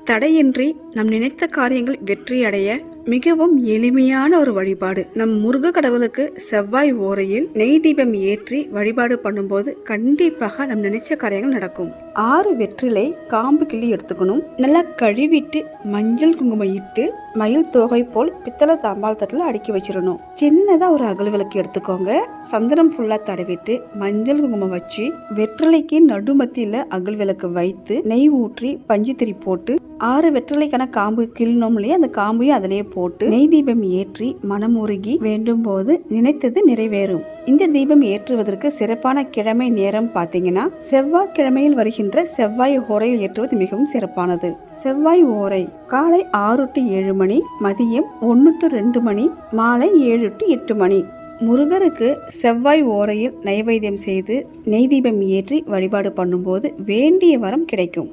தடையின்றி நம் நினைத்த காரியங்கள் வெற்றியடைய மிகவும் எளிமையான ஒரு வழிபாடு. நம் முருக கடவுளுக்கு செவ்வாய் ஓரையில் நெய் தீபம் ஏற்றி வழிபாடு பண்ணும்போது கண்டிப்பாக நம் நினைச்ச காரியங்கள் நடக்கும். 6 வெற்றிலை காம்பு கிள்ளி எடுத்துக்கணும். நல்லா கழுவிட்டு மஞ்சள் குங்குமம் இட்டு மயில் தோகை போல் பித்தளை தாம்பால் தட்டில் அடுக்கி வச்சிடணும். சின்னதா ஒரு அகல் விளக்கு எடுத்துக்கோங்க. சந்தனம் ஃபுல்லா தடவிட்டு மஞ்சள் குங்குமம் வச்சு வெற்றிலைக்கு நடுமத்தியில அகல் விளக்கு வைத்து நெய் ஊற்றி பஞ்சு திரி போட்டு 6 வெற்றிலைக்கான காம்பு கிள்ளணும் இல்லையா, அந்த காம்பையும் அதிலேயே போட்டு நெய் தீபம் ஏற்றி மனமுருகி வேண்டும் போது நினைத்தது நிறைவேறும். இந்த தீபம் ஏற்றுவதற்கு சிறப்பான கிழமை நேரம் பார்த்தீங்கன்னா செவ்வாய் கிழமையில் வருகின்ற செவ்வாய் ஓரையில் ஏற்றுவது மிகவும் சிறப்பானது. செவ்வாய் ஓரை காலை 6 to 7 மணி, மதியம் 1 to 2 மணி, மாலை 7 to 8 மணி. முருகருக்கு செவ்வாய் ஓரையில் நைவேத்தியம் செய்து நெய் தீபம் ஏற்றி வழிபாடு பண்ணும்போது வேண்டிய வரம் கிடைக்கும்.